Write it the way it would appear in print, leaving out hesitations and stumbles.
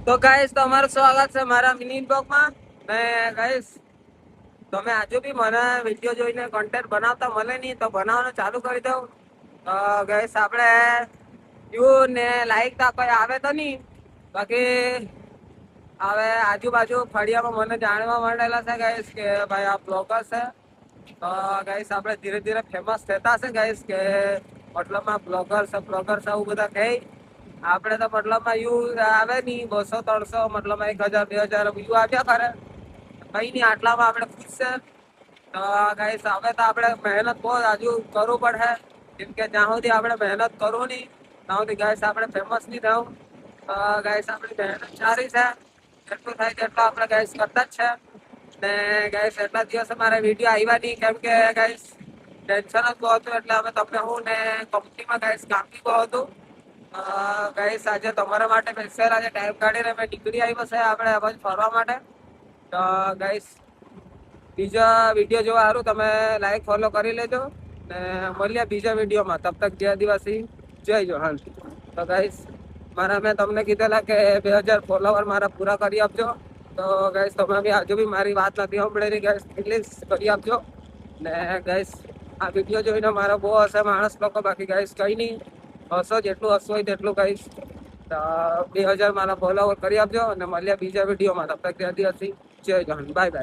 તો ગાઈસ તમારું સ્વાગત છે મારા મિની બ્લોગમાં ને ગાઈસ તમે આજુ બી મને વિડીયો જોઈને કન્ટેન્ટ બનાવતા મળે નહીં તો બનાવવાનું ચાલુ કરી દઉં. ગાઈસ આપણે વ્યૂ ને લાઈક તો કોઈ આવે તો નહીં, બાકી હવે આજુબાજુ ફળિયામાં મને જાણવા મળેલા છે ગાઈસ કે ભાઈ આ બ્લોગર છે. તો ગાઈસ આપણે ધીરે ધીરે ફેમસ થતા છે ગાઈસ કે મતલબમાં બ્લોગર છે એવું બધા કહે. આપણે તો મતલબમાં યુ આવે નહીં 200-300 મતલબ 1000-2000 વ્યૂ આવ્યા કરે, કઈ નહીં આટલામાં આપણે ખુશ છે. તો ગાઈસ હવે તો આપણે મહેનત બહુ હજુ કરવું પડે, કેમ કે જ્યાં સુધી આપણે મહેનત કરવું નહીં ત્યાં સુધી ગાઈસ આપણે ફેમસ નહીં થવું. તો ગાઈસ આપણી મહેનત સારી છે, જેટલું થાય તેટલું આપણે ગાઈસ કરતા જ છે. ને ગાઈસ એટલા દિવસે મારે વિડીયો આવ્યા નહીં, કેમ કે ગાઈસ ટેન્શન જ બહુ હતું, એટલે અમે તમને હું ને કંપનીમાં ગાઈસ કામ બી બહુ હતું. ગાઈસ આજે તમારા માટે સ્પેશિયલ આજે ટાઈમ કાઢીને મેં નીકળી આવ્યો છે આપણે આ બાજુ ફરવા માટે. તો ગાઈસ બીજા વિડીયો જોવા સારું તમે લાઈક ફોલો કરી લેજો ને મળીએ બીજા વિડીયોમાં. તબ તક જય આદિવાસી, જય જોહાન. તો ગાઈસ મેં તમને કીધેલા કે 2000 ફોલોવર મારા પૂરા કરી આપજો. તો ગાઈસ તમે બી હજુ બી મારી વાત નથી સાંભળેલી ગાઈસ, પ્લીઝ કરી આપજો. ને ગાઈસ આ વિડીયો જોઈને મારા બહુ હશે માણસ લોકો, બાકી ગાઈસ કંઈ નહીં, હસો જેટલું હસવું હોય તેટલું ગાઈસ 2000 મારા ફોલોવર કરી આપજો અને મળ્યા બીજા વિડીયોમાં. તબ તક જય આદિવાસી, જય જોહાન, બાય બાય.